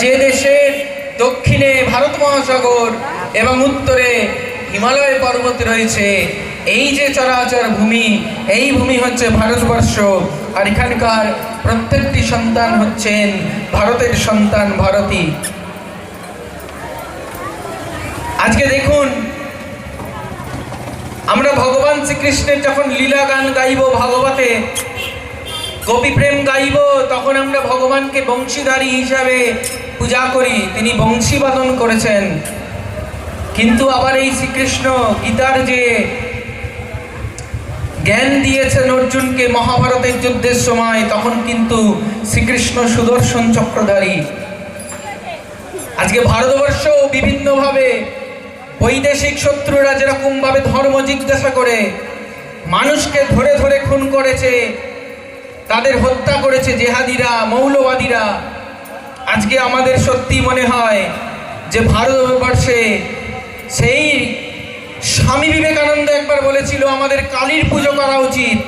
যে দেশের দক্ষিণে ভারত মহাসাগর এবং উত্তরে হিমালয় পর্বত রয়েছে, এই যে চরাচর ভূমি, এই ভূমি হচ্ছে ভারতবর্ষ। আর এখানকার প্রত্যেকটি সন্তান হচ্ছেন ভারতের সন্তান, ভারতী। আজকে দেখুন, আমরা ভগবান শ্রীকৃষ্ণের যখন লীলা গান গাইব, ভাগবতে গোপী প্রেম গাইব, তখন আমরা ভগবানকে বংশীধারী হিসাবে পূজা করি। তিনি বংশী বাদন করেছেন। কিন্তু আবার এই শ্রীকৃষ্ণ গীতার যে জ্ঞান দিয়েছেন অর্জুনকে মহাভারতের যুদ্ধের সময়, তখন কিন্তু শ্রীকৃষ্ণ সুদর্শন চক্রধারী। আজকে ভারতবর্ষ বিভিন্নভাবে বৈদেশিক শত্রুরা যেরকম ভাবে ধর্ম জিজ্ঞাসা করে মানুষকে ধরে ধরে খুন করেছে, তাদের হত্যা করেছে জেহাদিরা, মৌলবাদীরা। আজকে আমাদের সত্যি মনে হয় যে ভারতবর্ষে সেই স্বামী বিবেকানন্দ একবার বলেছিল, আমাদের কালীর পুজো করা উচিত,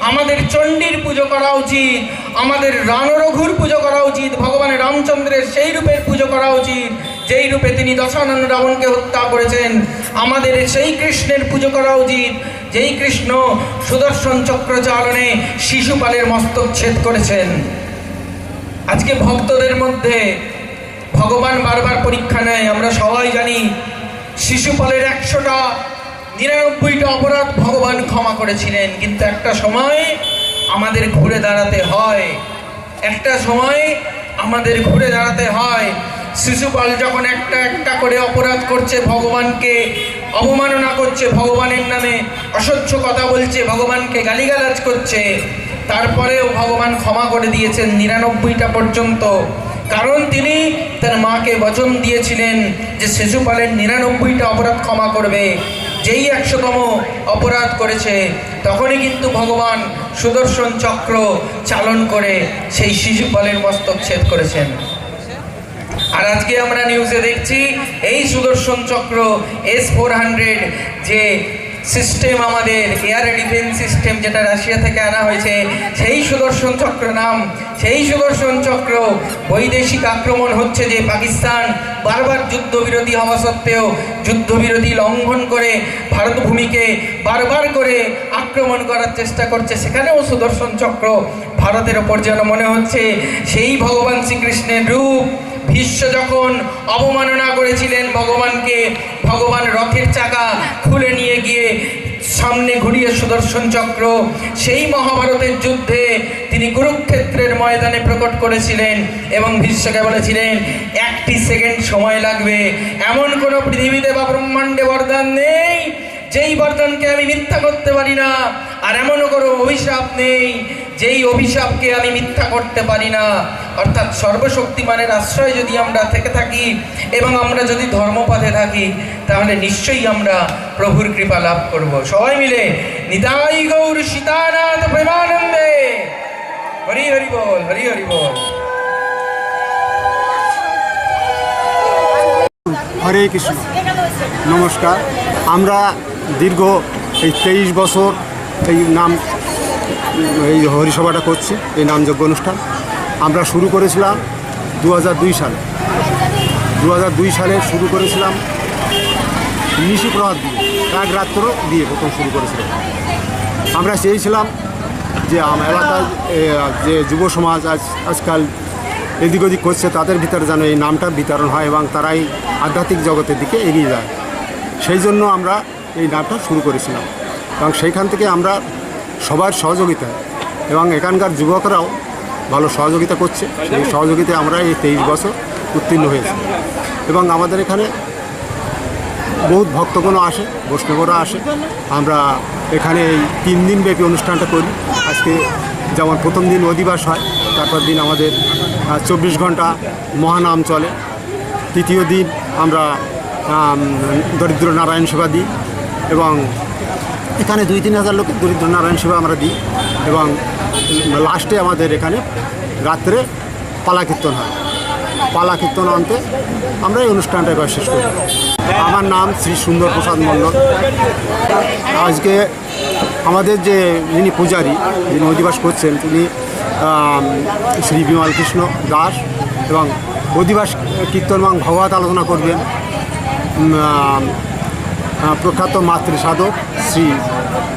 আমাদের চণ্ডীর পুজো করা উচিত, আমাদের রানরঘুর পুজো করা উচিত, ভগবানের রামচন্দ্রের সেই রূপের পুজো করা উচিত যেই রূপে তিনি দশানন রাবণকে হত্যা করেছেন। আমাদের সেই কৃষ্ণের পুজো করা উচিত যেই কৃষ্ণ সুদর্শন চক্র চালনে শিশুপালের মস্তক ছেদ করেছেন। আজকে ভক্তদের মধ্যে ভগবান বারবার পরীক্ষা নেয়। আমরা সবাই জানি শিশুপালের 199টা অপরাধ ভগবান ক্ষমা করেছিলেন, কিন্তু একটা সময় আমাদের ঘুরে দাঁড়াতে হয়, একটা সময় আমাদের ঘুরে দাঁড়াতে হয়। শিশুপাল যখন একটা একটা করে অপরাধ করছে, ভগবানকে অবমাননা করছে, ভগবানের নামে অসহ্য কথা বলছে, ভগবানকে গালিগালাজ করছে, তারপরেও ভগবান ক্ষমা করে দিয়েছেন 99টা পর্যন্ত। কারণ তিনি তার মাকে বচন দিয়েছিলেন যে শিশুপালের 99টা অপরাধ ক্ষমা করবে। যেই 100তম অপরাধ করেছে, তখনই কিন্তু ভগবান সুদর্শন চক্র চালন করে সেই শিশুপালের মস্তক ছেদ করেছেন। আর আজকে আমরা নিউজে দেখছি এই সুদর্শন চক্র S-400 যে সিস্টেম, আমাদের এয়ার ডিফেন্স সিস্টেম, যেটা রাশিয়া থেকে আনা হয়েছে, সেই সুদর্শন চক্র নাম, সেই সুদর্শন চক্র বৈদেশিক আক্রমণ হচ্ছে যে পাকিস্তান বারবার যুদ্ধবিরতি হওয়া সত্ত্বেও যুদ্ধবিরতি লঙ্ঘন করে ভারত ভূমিকে বারবার করে আক্রমণ করার চেষ্টা করছে, সেখানেও সুদর্শন চক্র ভারতের ওপর যেন মনে হচ্ছে সেই ভগবান শ্রীকৃষ্ণের রূপ। ভীষ্ম যখন অবমাননা করেছিলেন ভগবানকে, ভগবান রথের চাকা খুলে নিয়ে গিয়ে সামনে ঘুরিয়ে সুদর্শন চক্র সেই মহাভারতের যুদ্ধে তিনি কুরুক্ষেত্রের ময়দানে প্রকট করেছিলেন এবং ভীষ্মকে বলেছিলেন 1 সেকেন্ড সময় লাগবে। এমন কোনো পৃথিবীতে বা ব্রহ্মাণ্ডে বরদান নেই যেই বরদানকে আমি মিথ্যা করতে পারি না, আর এমনও কোনো অভিশাপ নেই যেই অভিশাপকে আমি মিথ্যা করতে পারি না। অর্থাৎ সর্বশক্তিমানের আশ্রয় যদি আমরা থেকে থাকি এবং আমরা যদি ধর্মপথে থাকি, তাহলে নিশ্চয়ই আমরা প্রভুর কৃপা লাভ করব। সবাই মিলে নিতাই গৌর সীতানাথ প্রেমানন্দে হরি হরি বল, হরি হরি বল। হরে কৃষ্ণ। নমস্কার। আমরা দীর্ঘ এই 23 বছর এই হরিসভাটা করছি, এই নামযজ্ঞ অনুষ্ঠান। আমরা শুরু করেছিলাম 2002 সালে। 2002 সালে শুরু করেছিলাম নিশি প্রভাত দিয়ে, এক রাত্র দিয়ে প্রথম শুরু করেছিলাম। আমরা চেয়েছিলাম যে এলাকার যে যুব সমাজ আজকাল এদিক ওদিক করছে, তাদের ভিতরে যেন এই নামটা বিতরণ হয় এবং তারাই আধ্যাত্মিক জগতের দিকে এগিয়ে যায়। সেই জন্য আমরা এই নামটা শুরু করেছিলাম এবং সেইখান থেকে আমরা সবার সহযোগিতা এবং এখানকার যুবকরাও ভালো সহযোগিতা করছে। সেই সহযোগিতায় আমরা এই 23 বছর উত্তীর্ণ হয়েছি এবং আমাদের এখানে বহুত ভক্তগণও আসে, বৈষ্ণবরা আসে। আমরা এখানে এই 3 দিনব্যাপী অনুষ্ঠানটা করি। আজকে যেমন প্রথম দিন অধিবাস হয়, তারপর দিন আমাদের 24 ঘন্টা মহানাম চলে। তৃতীয় দিন আমরা দরিদ্র নারায়ণ সেবা দিই এবং এখানে 2-3 হাজার লোকের দরিদ্র নারায়ণ সেবা আমরা দিই এবং লাস্টে আমাদের এখানে রাত্রে পালা কীর্তন হয়। পালা কীর্তন অন্তে আমরা এই অনুষ্ঠানটা এবার শেষ করি। আমার নাম শ্রী সুন্দর প্রসাদ মণ্ডল। আজকে আমাদের যে যিনি পূজারী, যিনি অধিবাস করছেন, তিনি শ্রী বিমল কৃষ্ণ দাস এবং বোধিবাস কীর্তন এবং ভগবত আলোচনা করবেন প্রখ্যাত মাতৃ সাধক শ্রী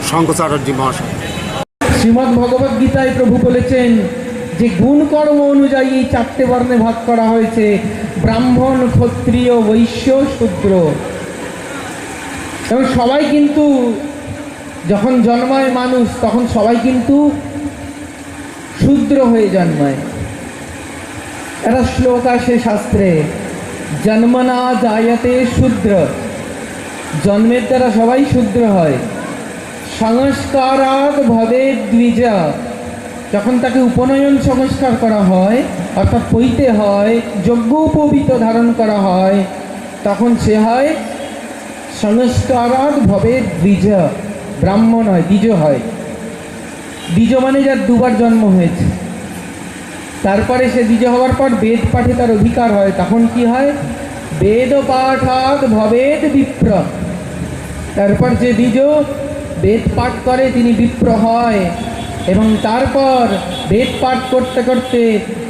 শঙ্করাচার্য মহাশয়। শ্রীমদ্ ভগবদ গীতায় প্রভু বলেছেন যে গুণ কর্ম অনুযায়ী এই 4টে বর্ণে ভাগ করা হয়েছে, ব্রাহ্মণ, ক্ষত্রিয়, বৈশ্য, শূদ্র। এবং সবাই কিন্তু যখন জন্মায় মানুষ তখন সবাই কিন্তু শূদ্র হয়ে জন্মায়। একটা শ্লোক আছে শাস্ত্রে, জন্মনা জায়তে শূদ্র, জন্মের দ্বারা সবাই শূদ্র হয়। সংস্কারাৎ ভবেৎ দ্বিজা, যখন তাকে উপনয়ন সংস্কার করা হয় অর্থাৎ পৈতে হয়, যজ্ঞোপবীত ধারণ করা হয়, তখন সে হয় সংস্কারাৎ ভবেৎ দ্বিজা, ব্রাহ্মণ হয়, দ্বিজ হয়। দ্বিজ মানে যার দুবার জন্ম হয়েছে। তারপরে সে দ্বিজ হওয়ার পর বেদ পাঠে তার অধিকার হয়, তখন কি হয়? বেদ পাঠাৎ ভবেৎ বিপ্র। তারপর যে দ্বিজ বেদ পাঠ করে তিনি বিপ্র হয়, এবং তারপর বেদ পাঠ করতে করতে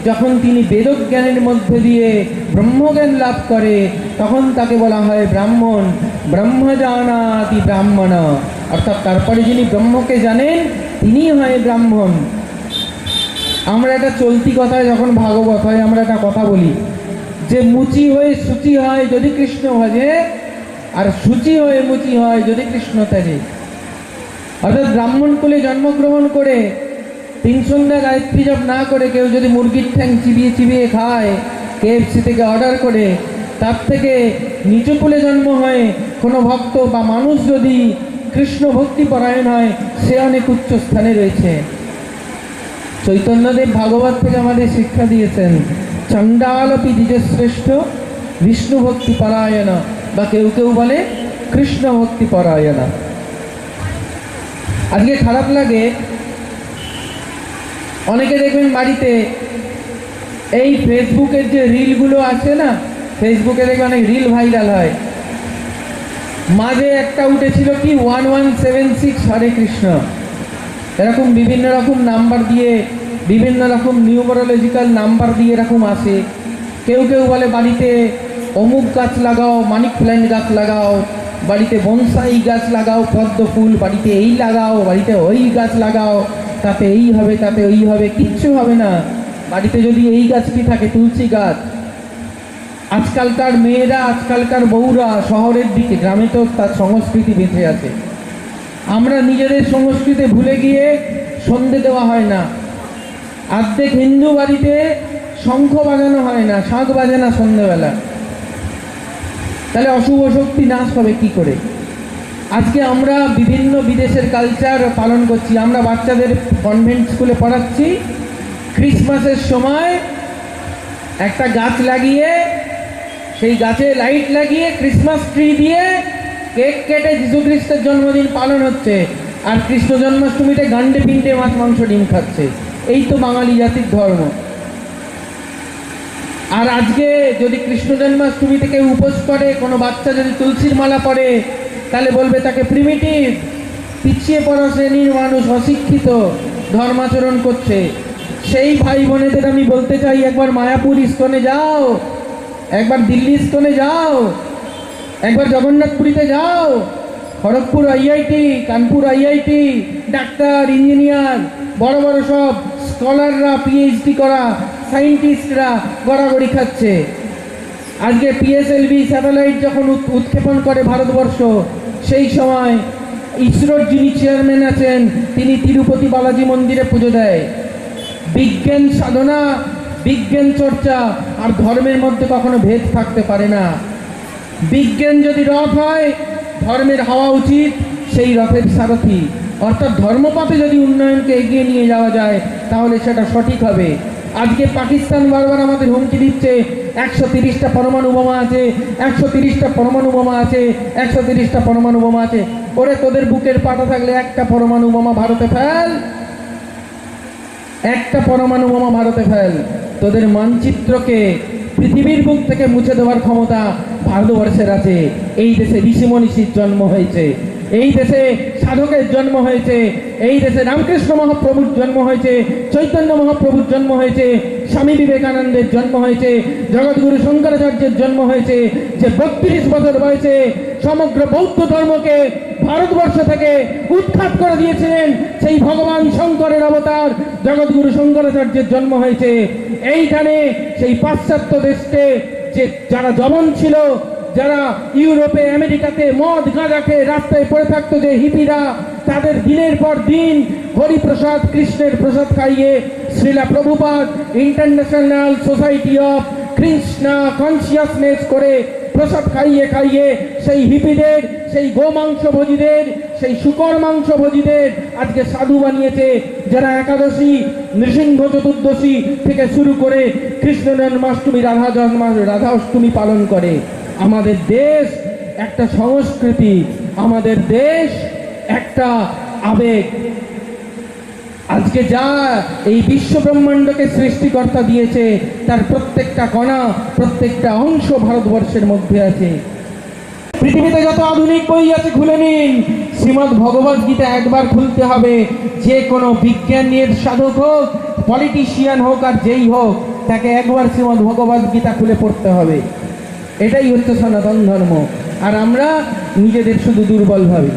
যখন তিনি বেদজ্ঞানের মধ্যে দিয়ে ব্রহ্মজ্ঞান লাভ করে তখন তাকে বলা হয় ব্রাহ্মণ। ব্রহ্মজানাতি ব্রাহ্মণ, অর্থাৎ তারপরে যিনি ব্রহ্মকে জানেন তিনি হয় ব্রাহ্মণ। আমরা একটা চলতি কথায় যখন ভাগবত হয় আমরা একটা কথা বলি যে মুচি হয়ে সূচি হয় যদি কৃষ্ণ ভজে, আর সূচি হয়ে মুচি হয় যদি কৃষ্ণ ত্যাজে। অর্থাৎ ব্রাহ্মণ কুলে জন্মগ্রহণ করে 3 সন্ধ্যা গায়ত্রী জপ না করে কেউ যদি মুরগির ঠ্যাং চিবিয়ে চিবিয়ে খায় KFC থেকে অর্ডার করে, তার থেকে নিচু কুলে জন্ম হয় কোনো ভক্ত বা মানুষ যদি কৃষ্ণ ভক্তি পরায়ণ হয় সে অনেক উচ্চ স্থানে রয়েছে। চৈতন্যদেব ভাগবত থেকে আমাদের শিক্ষা দিয়েছেন, চণ্ডালপি দ্বিজশ্রেষ্ঠ বিষ্ণু ভক্তি পরায়ণ, বা কেউ কেউ বলে কৃষ্ণ ভক্তি পরায়ণ। আজকে খারাপ লাগে, অনেকে দেখবেন বাড়িতে এই ফেসবুকের যে রিলগুলো আছে না, ফেসবুকে দেখবেন অনেক রিল ভাইরাল হয়। মাঝে একটা উঠেছিল কি 1176 হরে কৃষ্ণ, এরকম বিভিন্ন রকম নাম্বার দিয়ে, বিভিন্ন রকম নিউমারোলজিক্যাল নাম্বার দিয়ে এরকম আসে। কেউ কেউ বলে বাড়িতে অমুক গাছ লাগাও, মানিক প্ল্যান্ট গাছ লাগাও, বাড়িতে বনসাই গাছ লাগাও, পদ্ম ফুল, বাড়িতে এই লাগাও, বাড়িতে ওই গাছ লাগাও, তাতে এই হবে, তাতে ওই হবে। কিচ্ছু হবে না বাড়িতে যদি এই গাছটি থাকে, তুলসী গাছ। আজকালকার মেয়েরা, আজকালকার বউরা শহরের দিকে, গ্রামে তো তার সংস্কৃতি বেঁচে আছে। আমরা নিজেদের সংস্কৃতি ভুলে গিয়ে সন্ধে দেওয়া হয় না। অর্ধেক হিন্দু বাড়িতে শঙ্খ বাজানো হয় না, শাঁখ বাজে না সন্ধ্যেবেলা। তাহলে অশুভ শক্তি নাশ হবে কি করে? আজকে আমরা বিভিন্ন বিদেশের কালচার পালন করছি। আমরা বাচ্চাদের কনভেন্ট স্কুলে পড়াচ্ছি, ক্রিসমাসের সময় একটা গাছ লাগিয়ে, সেই গাছে লাইট লাগিয়ে, ক্রিসমাস ট্রি দিয়ে কেক কেটে যীশু খ্রিস্টের জন্মদিন পালন হচ্ছে, আর কৃষ্ণ জন্মাষ্টমীতে গান্ডে পিণ্ডে মাছ মাংস ডিম খাচ্ছে। এই তো বাঙালি জাতির ধর্ম। আর আজকে যদি কৃষ্ণ জন্মাষ্টমী থেকে উপোস করে, কোনো বাচ্চা যদি তুলসীর মালা পড়ে, তাহলে বলবে তাকে প্রিমিটিভ, পিছিয়ে পড়া শ্রেণীর মানুষ, অশিক্ষিত, ধর্মাচরণ করছে। সেই ভাই বোনেদের আমি বলতে চাই, একবার মায়াপুর ইস্কনে যাও, একবার দিল্লি ইস্কনে যাও, একবার জগন্নাথপুরীতে যাও, Kharagpur IIT, Kanpur IIT, doctor, engineer, বড় বড় সব স্কলাররা, PhD করা সায়েন্টিস্টরা গড়াগড়ি খাচ্ছে। আজকে PSLV স্যাটেলাইট যখন উৎক্ষেপণ করে ভারতবর্ষ, সেই সময় ইসরোর যিনি চেয়ারম্যান আছেন তিনি তিরুপতি বালাজি মন্দিরে পুজো দেয়। বিজ্ঞান সাধনা, বিজ্ঞান চর্চা আর ধর্মের মধ্যে কখনো ভেদ থাকতে পারে না। বিজ্ঞান যদি রথ হয়, ধর্মের হওয়া উচিত সেই রথের সারথি। অর্থাৎ ধর্মপথে যদি উন্নয়নকে এগিয়ে নিয়ে যাওয়া যায় তাহলে সেটা সঠিক হবে। আজকে পাকিস্তান বারবার আমাদের হুমকি দিচ্ছে, 130টা পরমাণু বোমা আছে, 130টা পরমাণু বোমা আছে, 130টা পরমাণু বোমা আছে। ওরে তোদের বুকের পাটা থাকলে একটা পরমাণু বোমা ভারতে ফেল, একটা পরমাণু বোমা ভারতে ফেল। তোদের মানচিত্রকে পৃথিবীর বুক থেকে মুছে দেওয়ার ক্ষমতা ভারতবর্ষের আছে। এই দেশে ঋষি মনীষীর জন্ম হয়েছে, এই দেশে সাধকের জন্ম হয়েছে, এই দেশে রামকৃষ্ণ মহাপ্রভুর জন্ম হয়েছে, চৈতন্য মহাপ্রভুর জন্ম হয়েছে, স্বামী বিবেকানন্দের জন্ম হয়েছে, জগৎগুরু শঙ্করাচার্যের জন্ম হয়েছে, যে 32 বছর বয়সে সমগ্র বৌদ্ধ ধর্মকে ভারতবর্ষ থেকে উৎখাত করে দিয়েছিলেন, সেই ভগবান শঙ্করের অবতার জগৎগুরু শঙ্করাচার্যের জন্ম হয়েছে। এইখানে সেই পাশ্চাত্য দেশকে যে যারা দমন ছিল, যারা ইউরোপে আমেরিকাতে মদ গাঁজা খেয়ে রাস্তায় পড়ে থাকতো, যে হিপিরা, তাদের দিনের পর দিন হরিপ্রসাদ কৃষ্ণের প্রসাদ খাইয়ে Srila Prabhupada international society of Krishna consciousness করে প্রসাদ খাইয়ে খাইয়ে সেই হিপিদের, সেই গোমাংস ভোজীদের, সেই শুকর মাংস ভোজীদের আজকে সাধু বানিয়েছে, যারা একাদশী, নৃসিংহ চতুর্দশী থেকে শুরু করে কৃষ্ণ জন্মাষ্টমী, রাধা অষ্টমী পালন করে। আমাদের দেশ একটা সংস্কৃতি, আমাদের দেশ একটা আবেগ। আজকে যা এই বিশ্ব ব্রহ্মাণ্ডকে সৃষ্টিকর্তা দিয়েছে, তার প্রত্যেকটা কণা, প্রত্যেকটা অংশ ভারতবর্ষের মধ্যে আছে। পৃথিবীতে যত আধুনিক বই আছে খুলে নিন, শ্রীমদ্ ভগবদ গীতা একবার খুলতে হবে। যে কোনো বিজ্ঞানের সাধক হোক, পলিটিশিয়ান হোক, আর যেই হোক, তাকে একবার শ্রীমদ্ ভগবদ গীতা খুলে পড়তে হবে। এটাই হচ্ছে সনাতন ধর্ম। আর আমরা নিজেদের শুধু দুর্বল ভাবি।